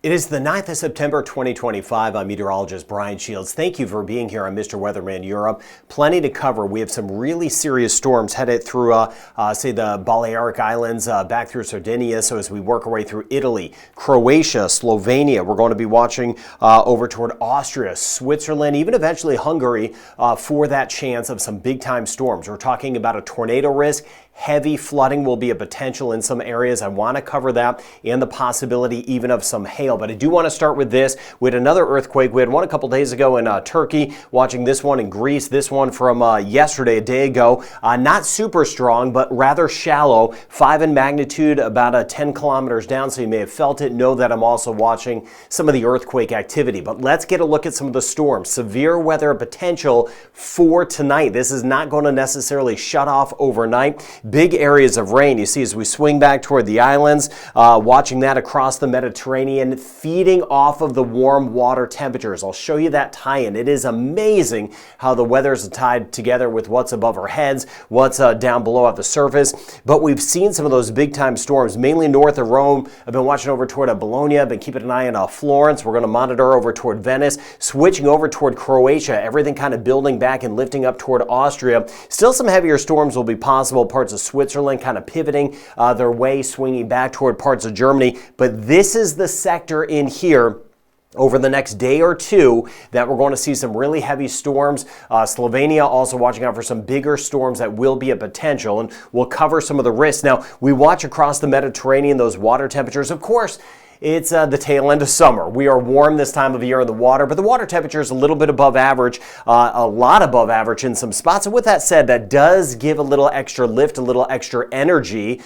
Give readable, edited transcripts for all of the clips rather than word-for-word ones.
It is the 9th of September 2025. I'm meteorologist Brian Shields. Thank you for being here on Mr. Weatherman Europe. Plenty to cover. We have some really serious storms headed through, say, the Balearic Islands, back through Sardinia. So as we work our way through Italy, Croatia, Slovenia, we're going to be watching over toward Austria, Switzerland, even eventually Hungary for that chance of some big-time storms. We're talking about a tornado risk. Heavy flooding will be a potential in some areas. I want to cover that and the possibility even of some hail. But I do want to start with this. We had another earthquake. We had one a couple days ago in Turkey, watching this one in Greece, this one from yesterday, a day ago. Not super strong, but rather shallow. 5 in magnitude, about 10 kilometers down, so you may have felt it. Know that I'm also watching some of the earthquake activity. But let's get a look at some of the storms. Severe weather potential for tonight. This is not going to necessarily shut off overnight. Big areas of rain you see as we swing back toward the islands, watching that across the Mediterranean, feeding off of the warm water temperatures. I'll show you that tie-in. It is amazing how the weather is tied together with what's above our heads, what's down below at the surface. But we've seen some of those big-time storms, mainly north of Rome. I've been watching over toward Bologna. I've been keeping an eye on Florence. We're going to monitor over toward Venice, switching over toward Croatia, everything kind of building back and lifting up toward Austria. Still some heavier storms will be possible, parts of Switzerland kind of pivoting their way, swinging back toward parts of Germany. But this is the sector in here over the next day or two that we're going to see some really heavy storms. Slovenia also watching out for some bigger storms that will be a potential, and we'll cover some of the risks. Now, we watch across the Mediterranean, those water temperatures. Of course, it's the tail end of summer. We are warm this time of year in the water, but the water temperature is a little bit above average, a lot above average in some spots. And with that said, that does give a little extra lift, a little extra energy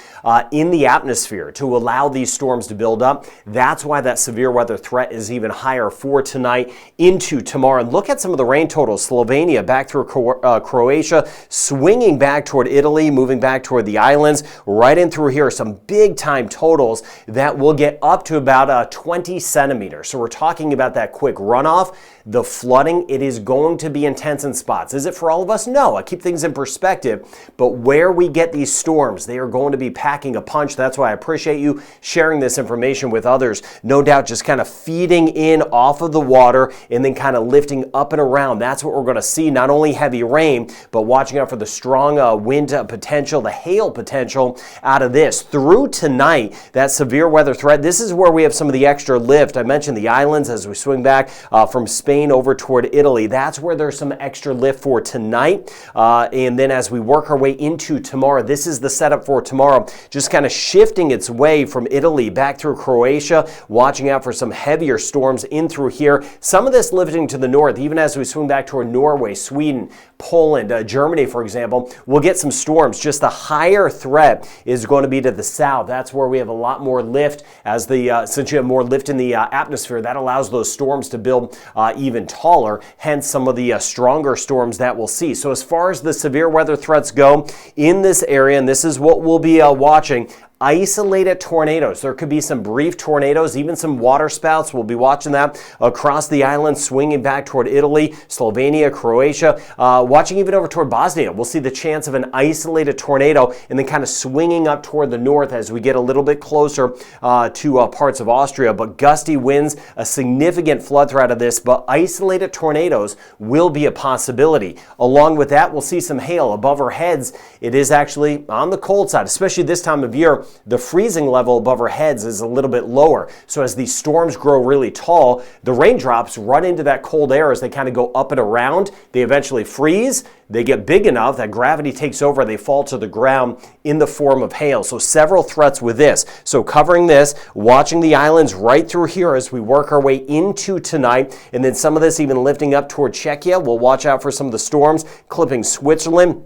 in the atmosphere to allow these storms to build up. That's why that severe weather threat is even higher for tonight into tomorrow. And look at some of the rain totals. Slovenia back through Croatia, swinging back toward Italy, moving back toward the islands. Right in through here, some big time totals that will get up to about 20 centimeters. So we're talking about that quick runoff, the flooding. It is going to be intense in spots. Is it for all of us? No. I keep things in perspective. But where we get these storms, they are going to be packing a punch. That's why I appreciate you sharing this information with others. No doubt just kind of feeding in off of the water and then kind of lifting up and around. That's what we're going to see. Not only heavy rain, but watching out for the strong wind potential, the hail potential out of this. Through tonight, that severe weather threat, this is where we have some of the extra lift. I mentioned the islands as we swing back from Spain over toward Italy. That's where there's some extra lift for tonight. And then as we work our way into tomorrow, this is the setup for tomorrow. Just kind of shifting its way from Italy back through Croatia, watching out for some heavier storms in through here. Some of this lifting to the north, even as we swing back toward Norway, Sweden, Poland, Germany, for example, we'll get some storms. Just the higher threat is going to be to the south. That's where we have a lot more lift as since you have more lift in the atmosphere, that allows those storms to build even taller, hence some of the stronger storms that we'll see. So as far as the severe weather threats go in this area, and this is what we'll be watching, isolated tornadoes. There could be some brief tornadoes, even some water spouts. We'll be watching that across the island, swinging back toward Italy, Slovenia, Croatia, watching even over toward Bosnia. We'll see the chance of an isolated tornado and then kind of swinging up toward the north as we get a little bit closer to parts of Austria. But gusty winds, a significant flood threat of this, but isolated tornadoes will be a possibility. Along with that, we'll see some hail above our heads. It is actually on the cold side, especially this time of year. The freezing level above our heads is a little bit lower. So as these storms grow really tall, the raindrops run into that cold air as they kind of go up and around. They eventually freeze. They get big enough that gravity takes over. They fall to the ground in the form of hail. So several threats with this. So covering this, watching the islands right through here as we work our way into tonight. And then some of this even lifting up toward Czechia. We'll watch out for some of the storms clipping Switzerland.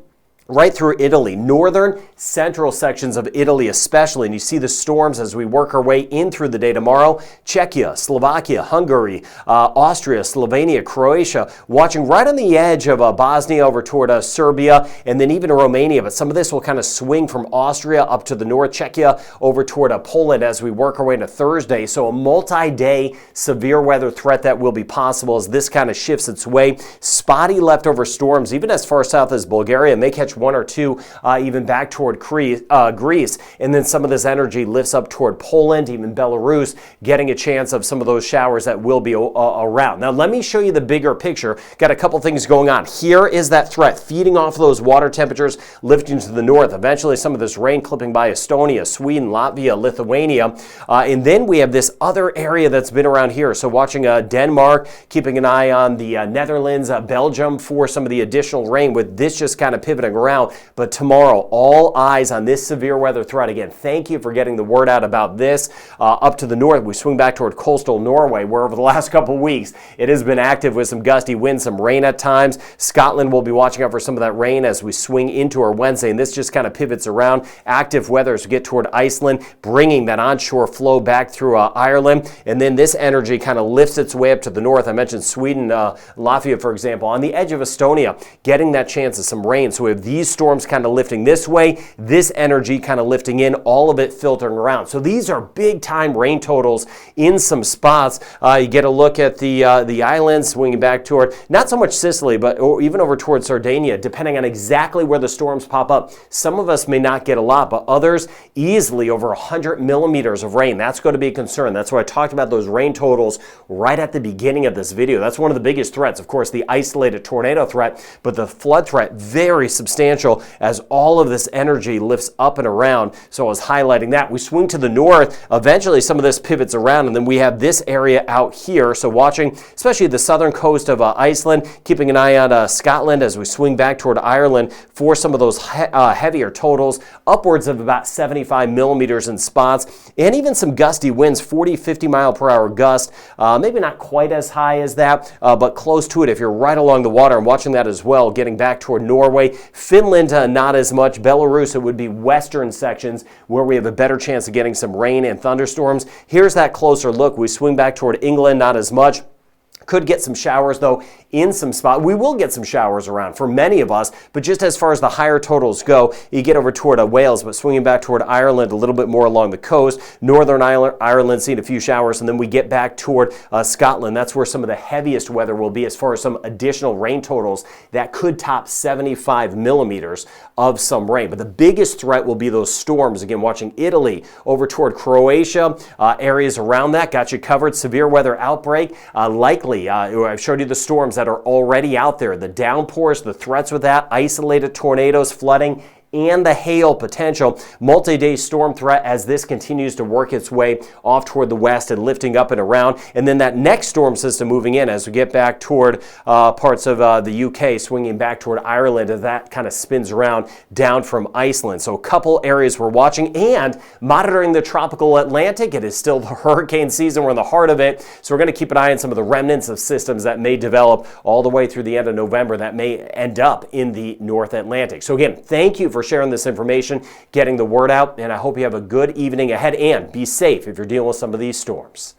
Right through Italy, northern, central sections of Italy especially, and you see the storms as we work our way in through the day tomorrow. Czechia, Slovakia, Hungary, Austria, Slovenia, Croatia, watching right on the edge of Bosnia over toward Serbia, and then even Romania. But some of this will kind of swing from Austria up to the north, Czechia over toward Poland as we work our way into Thursday. So a multi-day severe weather threat that will be possible as this kind of shifts its way. Spotty leftover storms, even as far south as Bulgaria, may catch push one or two even back toward Greece, and then some of this energy lifts up toward Poland, even Belarus, getting a chance of some of those showers that will be around. Now let me show you the bigger picture. Got a couple things going on. Here is that threat feeding off those water temperatures, lifting to the north. Eventually some of this rain clipping by Estonia, Sweden, Latvia, Lithuania, and then we have this other area that's been around here. So watching Denmark, keeping an eye on the Netherlands, Belgium for some of the additional rain, with this just kind of pivoting around. But tomorrow, all eyes on this severe weather threat. Again, thank you for getting the word out about this. Up to the north, we swing back toward coastal Norway, where over the last couple weeks it has been active with some gusty winds, some rain at times. Scotland will be watching out for some of that rain as we swing into our Wednesday, and this just kind of pivots around. Active weather as we get toward Iceland, bringing that onshore flow back through Ireland, and then this energy kind of lifts its way up to the north. I mentioned Sweden, Latvia, for example, on the edge of Estonia, getting that chance of some rain. So we have these storms kind of lifting this way, this energy kind of lifting in, all of it filtering around. So these are big time rain totals in some spots. You get a look at the islands swinging back toward, not so much Sicily, but even over toward Sardinia, depending on exactly where the storms pop up. Some of us may not get a lot, but others easily over 100 millimeters of rain. That's going to be a concern. That's why I talked about those rain totals right at the beginning of this video. That's one of the biggest threats. Of course, the isolated tornado threat, but the flood threat, very substantial as all of this energy lifts up and around. So I was highlighting that. We swing to the north. Eventually, some of this pivots around, and then we have this area out here. So watching, especially the southern coast of Iceland, keeping an eye on Scotland as we swing back toward Ireland for some of those heavier totals, upwards of about 75 millimeters in spots, and even some gusty winds, 40, 50 mile per hour gust. Maybe not quite as high as that, but close to it if you're right along the water. And watching that as well, getting back toward Norway. Finland, not as much. Belarus, it would be western sections where we have a better chance of getting some rain and thunderstorms. Here's that closer look. We swing back toward England, not as much. Could get some showers, though, in some spots. We will get some showers around for many of us, but just as far as the higher totals go, you get over toward Wales, but swinging back toward Ireland a little bit more along the coast. Northern Ireland seeing a few showers, and then we get back toward Scotland. That's where some of the heaviest weather will be as far as some additional rain totals that could top 75 millimeters of some rain. But the biggest threat will be those storms. Again, watching Italy over toward Croatia, areas around that. Got you covered. Severe weather outbreak, likely. I've showed you the storms that are already out there, the downpours, the threats with that, isolated tornadoes, flooding, and the hail potential. Multi-day storm threat as this continues to work its way off toward the west and lifting up and around. And then that next storm system moving in as we get back toward parts of the UK, swinging back toward Ireland as that kind of spins around down from Iceland. So a couple areas we're watching and monitoring the tropical Atlantic. It is still the hurricane season. We're in the heart of it. So we're going to keep an eye on some of the remnants of systems that may develop all the way through the end of November that may end up in the North Atlantic. So again, thank you for sharing this information, getting the word out, and I hope you have a good evening ahead and be safe if you're dealing with some of these storms.